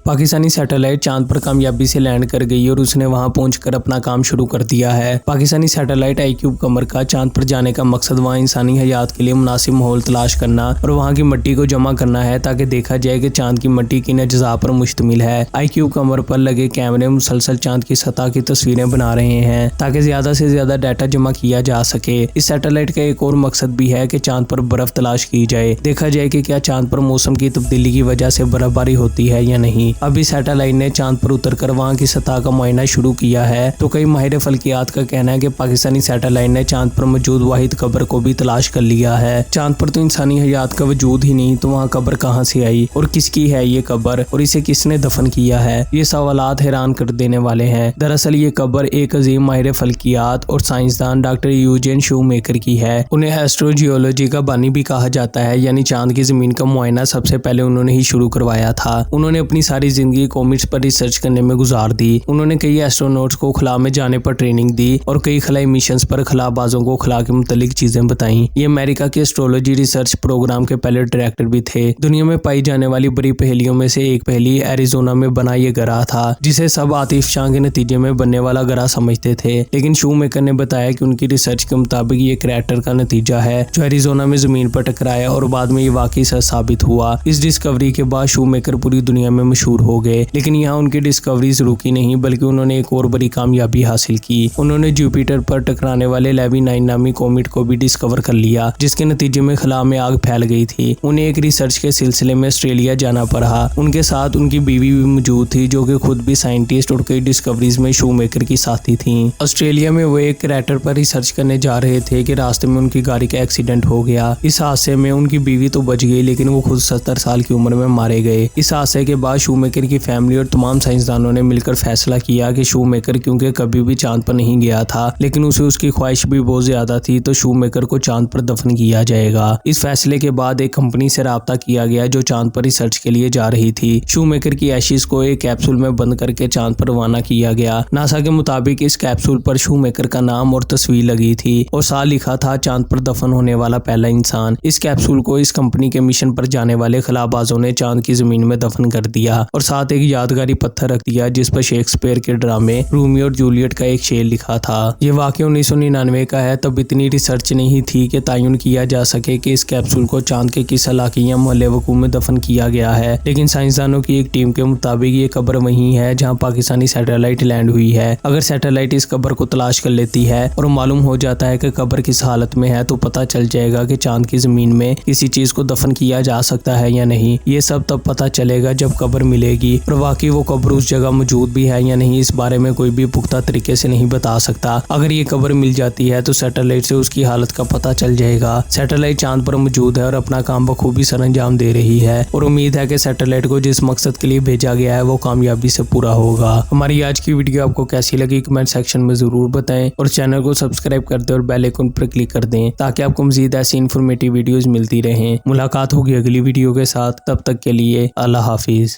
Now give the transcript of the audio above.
Pakistani satellite चांद पर कामयाबी से लैंड कर गई और उसने वहां पहुंचकर अपना काम शुरू कर दिया है। पाकिस्तानी सैटेलाइट आईक्यूब कमर का चांद पर जाने का मकसद वहां इंसानी हयात के लिए मुनासिब माहौल तलाश करना और वहां की मिट्टी को जमा करना है ताकि देखा जाए कि चांद की मिट्टी किन अज्जा पर मुश्तमिल है। आईक्यूब कमर पर लगे कैमरे मुसलसल चांद की सतह की तस्वीरें बना रहे हैं ताकि ज्यादा से ज्यादा डाटा जमा किया जा सके। इस सैटेलाइट का एक और मकसद भी है कि चांद पर बर्फ तलाश की जाए, देखा जाए कि क्या चांद पर मौसम की तब्दीली की वजह से बर्फबारी होती है या नहीं। अभी सैटेलाइट ने चांद पर उतरकर वहां की सतह का मुआयना शुरू किया है तो कई माहिर फल्कियात का कहना है कि पाकिस्तानी सैटेलाइट ने चांद पर मौजूद वाहिद कब्र को भी तलाश कर लिया है। चांद पर तो इंसानी हयात का वजूद ही नहीं तो वहाँ कब्र कहाँ से आई और किसकी है ये कब्र और इसे किसने दफन किया है। ये सवालात हैरान कर देने वाले हैं। दरअसल ये कब्र एक अजीम माहिर फल्कियात और साइंसदान डॉक्टर यूजेन शूमेकर की है। उन्हें एस्ट्रोजियोलॉजी का बानी भी कहा जाता है, यानी चांद की जमीन का मुआयना सबसे पहले उन्होंने ही शुरू करवाया था। उन्होंने अपनी सारी जिंदगी कॉमेट्स पर रिसर्च करने में गुजार दी। उन्होंने कई एस्ट्रोनॉट्स को खला में जाने पर ट्रेनिंग दी और कई खलाई मिशंस पर खलाबाजों को खला के मुतालिक चीजें बताई। ये अमेरिका के एस्ट्रोलॉजी रिसर्च प्रोग्राम के पहले डायरेक्टर भी थे। दुनिया में पाई जाने वाली बड़ी पहेलियों में से एक पहेली एरिजोना में बना ये ग्रह था, जिसे सब आतिफ शाह के नतीजे में बनने वाला ग्रह समझते थे, लेकिन शूमेकर ने बताया कि उनकी रिसर्च के मुताबिक ये क्रैटर का नतीजा है जो एरिजोना में जमीन पर टकराया और बाद में ये वाकई सच साबित हुआ। इस डिस्कवरी के बाद शूमेकर पूरी दुनिया में मशहूर हो गए, लेकिन यहाँ उनकी डिस्कवरीज रुकी नहीं बल्कि उन्होंने एक और बड़ी कामयाबी हासिल की। उन्होंने जुपिटर पर टकराने वाले लेवी 9 नामी कॉमेट को भी डिस्कवर कर लिया, जिसके नतीजे में खला में आग फैल गई थी। उन्हें एक रिसर्च के सिलसिले में ऑस्ट्रेलिया जाना पड़ा। उनके साथ उनकी बीवी भी मौजूद थी जो कि खुद भी साइंटिस्ट और कई डिस्कवरीज में शूमेकर की साथी थी। ऑस्ट्रेलिया में वो एक क्रैटर पर रिसर्च करने जा रहे थे कि रास्ते में उनकी गाड़ी का एक्सीडेंट हो गया। इस हादसे में उनकी बीवी तो बच गई लेकिन वो खुद 70 साल की उम्र में मारे गए। इस हादसे के बाद शूमेकर की फैमिली और तमाम साइंसदानों ने मिलकर फैसला किया कि शूमेकर क्योंकि कभी भी चांद पर नहीं गया था लेकिन उसे उसकी ख्वाहिश भी बहुत ज्यादा थी तो शूमेकर को चांद पर दफन किया जाएगा। इस फैसले के बाद एक कंपनी से राब्ता किया गया जो चांद पर रिसर्च के लिए जा रही थी। शूमेकर की एशिज को एक कैप्सूल में बंद करके चांद पर रवाना किया गया। नासा के मुताबिक इस कैप्सूल पर शूमेकर का नाम और तस्वीर लगी थी और साथ लिखा था चांद पर दफन होने वाला पहला इंसान। इस कैप्सूल को इस कंपनी के मिशन पर जाने वाले खलाबाजों ने चांद की जमीन में दफन कर दिया और साथ एक यादगारी पत्थर रख दिया जिस पर शेक्सपियर के ड्रामे रोमियो और जूलियट का एक शेर लिखा था। ये वाकया 1999 का है। तब इतनी रिसर्च नहीं थी कि तयन किया जा सके कि इस कैप्सूल को चांद के किस इलाके या मोहल्ले वकूअ में दफन किया गया है, लेकिन साइंसदानों की एक टीम के मुताबिक ये कब्र वही है जहाँ पाकिस्तानी सैटेलाइट लैंड हुई है। अगर सैटेलाइट इस कब्र को तलाश कर लेती है और मालूम हो जाता है कि कब्र किस हालत में है तो पता चल जाएगा कि चांद की जमीन में किसी चीज को दफन किया जा सकता है या नहीं। ये सब तब पता चलेगा जब कब्र मिलेगी और वाकई वो कब्र उस जगह मौजूद भी है या नहीं इस बारे में कोई भी पुख्ता तरीके से नहीं बता सकता। अगर ये कब्र मिल जाती है तो सैटेलाइट से उसकी हालत का पता चल जाएगा। सैटेलाइट चांद पर मौजूद है और अपना काम बखूबी सरअंजाम दे रही है और उम्मीद है कि सैटेलाइट को जिस मकसद के लिए भेजा गया है वो कामयाबी से पूरा होगा। हमारी आज की वीडियो आपको कैसी लगी कमेंट सेक्शन में जरूर बताएं और चैनल को सब्सक्राइब कर दें और बेल आइकन पर क्लिक कर दें ताकि आपको मजीद ऐसी इन्फॉर्मेटिव वीडियोस मिलती रहें। मुलाकात होगी अगली वीडियो के साथ, तब तक के लिए अल्लाह हाफिज।